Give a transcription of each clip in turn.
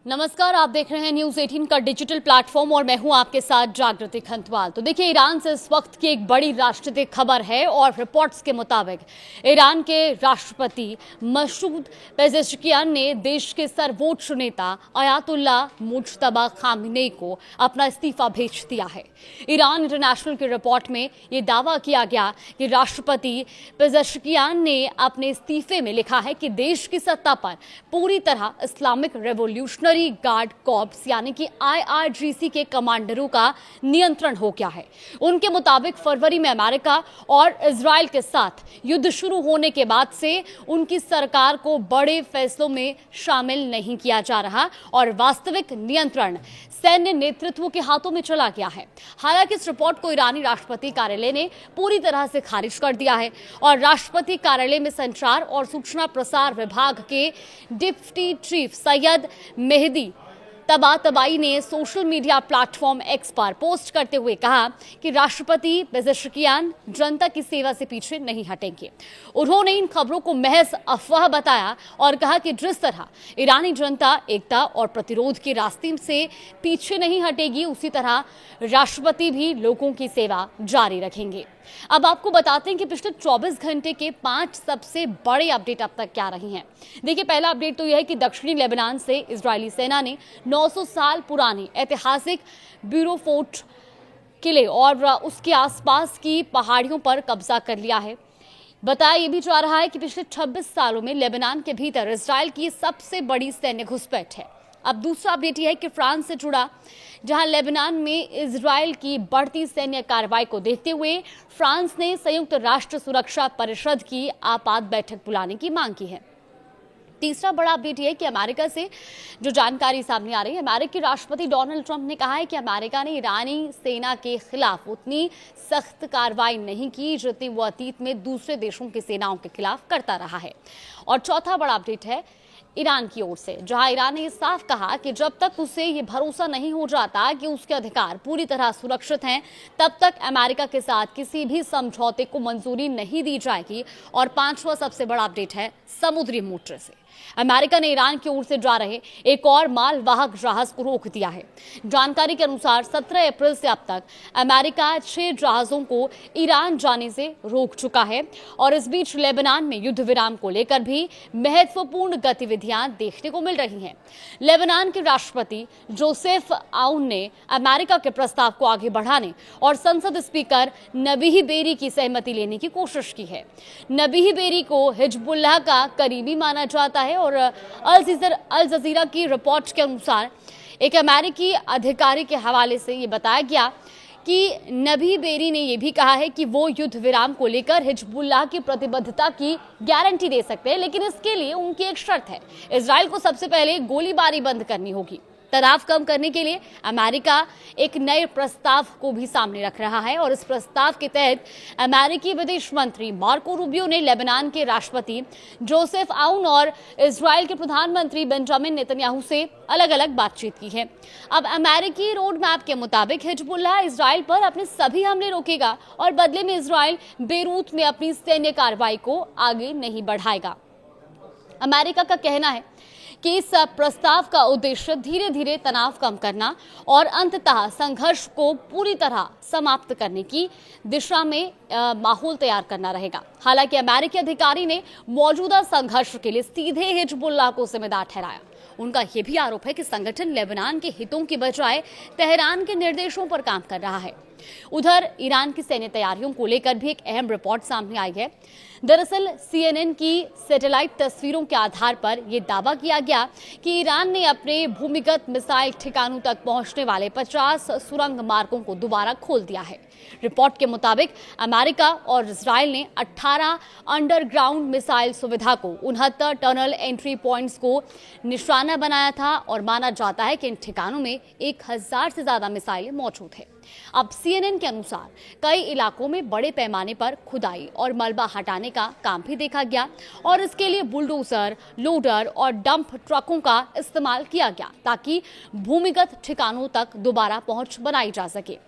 नमस्कार, आप देख रहे हैं न्यूज 18 का डिजिटल प्लेटफॉर्म और मैं हूं आपके साथ जागृति खंतवाल। तो देखिए, ईरान से इस वक्त की एक बड़ी राष्ट्रीय खबर है और रिपोर्ट्स के मुताबिक ईरान के राष्ट्रपति मसूद पेजेश्कियान ने देश के सर्वोच्च नेता अयातुल्लाह मुज्तबा खामेनी को अपना इस्तीफा भेज दिया है। ईरान इंटरनेशनल की रिपोर्ट में ये दावा किया गया कि राष्ट्रपति पेजेश्कियान ने अपने इस्तीफे में लिखा है कि देश की सत्ता पर पूरी तरह इस्लामिक रेवोल्यूशनरी गार्ड कॉर्प्स यानी कि IRGC के कमांडरों का नियंत्रण हो गया है। उनके मुताबिक फरवरी में अमेरिका और इजराइल के साथ युद्ध शुरू होने के बाद से उनकी सरकार को बड़े फैसलों में शामिल नहीं किया जा रहा और वास्तविक नियंत्रण सैन्य नेतृत्व के हाथों में चला गया है। हालांकि इस रिपोर्ट को ईरानी राष्ट्रपति कार्यालय ने पूरी तरह से खारिज कर दिया है और राष्ट्रपति कार्यालय में संचार और सूचना प्रसार विभाग के deputy chief Syed Mehdi Tabatabai ने सोशल मीडिया प्लेटफॉर्म एक्स पर पोस्ट करते हुए कहा कि राष्ट्रपति पेजेश्कियान जनता की सेवा से पीछे नहीं हटेंगे। उन्होंने इन खबरों को महज अफवाह बताया और कहा कि जिस तरह ईरानी जनता एकता और प्रतिरोध के रास्ते से पीछे नहीं हटेगी, उसी तरह राष्ट्रपति भी लोगों की सेवा जारी रखेंगे। अब आपको बताते हैं कि पिछले 24 घंटे के 5 सबसे बड़े अपडेट अब तक क्या रही हैं। देखिए, पहला अपडेट तो यह है कि दक्षिणी लेबनान से इजरायली सेना ने 900 साल पुराने ऐतिहासिक ब्यूरो फोर्ट किले और उसके आसपास की पहाड़ियों पर कब्जा कर लिया है। बताया यह भी जा रहा है कि पिछले 26 सालों में लेबनान के भीतर इजरायल की सबसे बड़ी सैन्य घुसपैठ है। अब दूसरा अपडेट यह है कि फ्रांस से जुड़ा, जहां लेबनान में इजरायल की बढ़ती सैन्य कार्रवाई को देखते हुए फ्रांस ने संयुक्त राष्ट्र सुरक्षा परिषद की आपात बैठक बुलाने की मांग की है। तीसरा बड़ा अपडेट यह है कि अमेरिका से जो जानकारी सामने आ रही है, अमेरिकी राष्ट्रपति डोनाल्ड ट्रंप ने कहा है कि अमेरिका ने ईरानी सेना के खिलाफ उतनी सख्त कार्रवाई नहीं की जितनी वो अतीत में दूसरे देशों की सेनाओं के खिलाफ करता रहा है। और चौथा बड़ा अपडेट है ईरान की ओर से, जहां ईरान ने साफ कहा कि जब तक उसे ये भरोसा नहीं हो जाता कि उसके अधिकार पूरी तरह सुरक्षित हैं, तब तक अमेरिका के साथ किसी भी समझौते को मंजूरी नहीं दी जाएगी। और पांचवा सबसे बड़ा अपडेट है समुद्री मोर्चे से, अमेरिका ने ईरान की ओर से जा रहे एक और मालवाहक जहाज को रोक दिया है। जानकारी के अनुसार 17 अप्रैल से अब तक अमेरिका 6 जहाजों को ईरान जाने से रोक चुका है और इस बीच लेबनान में युद्ध विराम को लेकर भी महत्वपूर्ण गतिविधियां देखने को मिल रही हैं। लेबनान के राष्ट्रपति जोसेफ आउन ने अमेरिका के प्रस्ताव को आगे बढ़ाने और संसद स्पीकर नबीह बेरी की सहमति लेने की कोशिश की है। नबीह बेरी को हिजबुल्लाह का करीबी माना जाता है और अल जजीरा की रिपोर्ट के अनुसार एक अमेरिकी अधिकारी के हवाले से ये बताया गया कि नबी बेरी ने यह भी कहा है कि वो युद्ध विराम को लेकर हिजबुल्लाह की प्रतिबद्धता की गारंटी दे सकते हैं, लेकिन इसके लिए उनकी एक शर्त है, इजराइल को सबसे पहले गोलीबारी बंद करनी होगी। तनाव कम करने के लिए अमेरिका एक नए प्रस्ताव को भी सामने रख रहा है और इस प्रस्ताव के तहत अमेरिकी विदेश मंत्री मार्को रूबियो ने लेबनान के राष्ट्रपति जोसेफ आउन और इजराइल के प्रधानमंत्री बेंजामिन नेतन्याहू से अलग अलग बातचीत की है। अब अमेरिकी रोड मैप के मुताबिक हिजबुल्लाह इजराइल पर अपने सभी हमले रोकेगा और बदले में इजराइल बेरूत में अपनी सैन्य कार्रवाई को आगे नहीं बढ़ाएगा। अमेरिका का कहना है कि इस प्रस्ताव का उद्देश्य धीरे धीरे तनाव कम करना और अंततः संघर्ष को पूरी तरह समाप्त करने की दिशा में माहौल तैयार करना रहेगा। हालांकि अमेरिकी अधिकारी ने मौजूदा संघर्ष के लिए सीधे हिजबुल्लाह को जिम्मेदार ठहराया। उनका यह भी आरोप है कि संगठन लेबनान के हितों की बजाय तेहरान के निर्देशों पर काम कर रहा है। उधर ईरान की सैन्य तैयारियों को लेकर भी एक अहम रिपोर्ट सामने आई है। दरअसल CNN की सैटेलाइट तस्वीरों के आधार पर यह दावा किया गया कि ईरान ने अपने भूमिगत मिसाइल ठिकानों तक पहुंचने वाले 50 सुरंग मार्गों को दोबारा खोल दिया है। रिपोर्ट के मुताबिक अमेरिका और इजराइल ने 18 अंडरग्राउंड मिसाइल सुविधा को 69 टनल एंट्री पॉइंट्स को निशाना बनाया था और माना जाता है कि इन ठिकानों में 1000 से ज्यादा मिसाइलें मौजूद है। अब CNN के अनुसार कई इलाकों में बड़े पैमाने पर खुदाई और मलबा हटाने का काम भी देखा गया और इसके लिए बुलडोजर, लोडर और डंप ट्रकों का इस्तेमाल किया गया ताकि भूमिगत ठिकानों तक दोबारा पहुंच बनाई जा सके।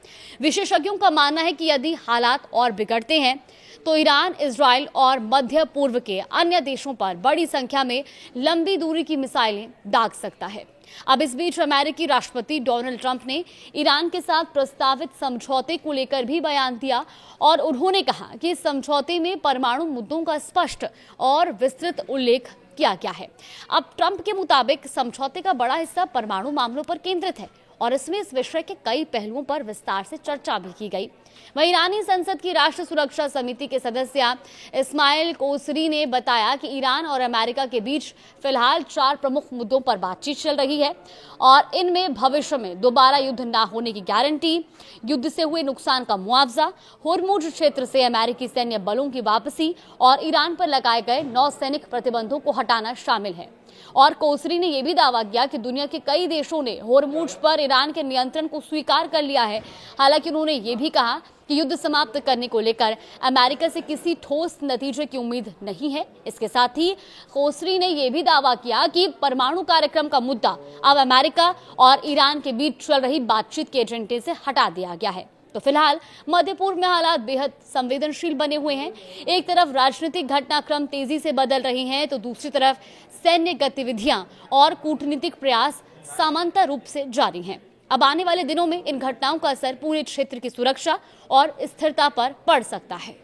विशेषज्ञों का मानना है कि यदि हालात और बिगड़ते हैं तो ईरान, इजराइल और मध्य पूर्व के अन्य देशों पर बड़ी संख्या में लंबी दूरी की मिसाइलें दाग सकता है। अब इस बीच अमेरिकी राष्ट्रपति डोनाल्ड ट्रंप ने ईरान के साथ प्रस्तावित समझौते को लेकर भी बयान दिया और उन्होंने कहा कि इस समझौते में परमाणु मुद्दों का स्पष्ट और विस्तृत उल्लेख किया गया है। अब ट्रंप के मुताबिक समझौते का बड़ा हिस्सा परमाणु मामलों पर केंद्रित है और इसमें इस विषय के कई पहलुओं पर विस्तार से चर्चा भी की गई। वहीं ईरानी संसद की राष्ट्र सुरक्षा समिति के सदस्य इस्माइल कोसरी ने बताया कि ईरान और अमेरिका के बीच फिलहाल 4 प्रमुख मुद्दों पर बातचीत चल रही है और इनमें भविष्य में दोबारा युद्ध न होने की गारंटी, युद्ध से हुए नुकसान का मुआवजा, होर्मुज क्षेत्र से अमेरिकी सैन्य बलों की वापसी और ईरान पर लगाए गए नौसैनिक प्रतिबंधों को हटाना शामिल है। और कोसरी ने यह भी दावा किया कि दुनिया के कई देशों ने होर्मुज पर ईरान के नियंत्रण को स्वीकार कर लिया है। हालांकि उन्होंने ये भी कहा कि युद्ध समाप्त करने को लेकर अमेरिका से किसी ठोस नतीजे की उम्मीद नहीं है। इसके साथ ही कोसरी ने यह भी दावा किया कि परमाणु कार्यक्रम का मुद्दा अब अमेरिका और ईरान के बीच चल रही बातचीत के एजेंडे से हटा दिया गया है। तो फिलहाल मध्य पूर्व में हालात बेहद संवेदनशील बने हुए हैं। एक तरफ राजनीतिक घटनाक्रम तेजी से बदल रही हैं, तो दूसरी तरफ सैन्य गतिविधियां और कूटनीतिक प्रयास समांतर रूप से जारी हैं। अब आने वाले दिनों में इन घटनाओं का असर पूरे क्षेत्र की सुरक्षा और स्थिरता पर पड़ सकता है।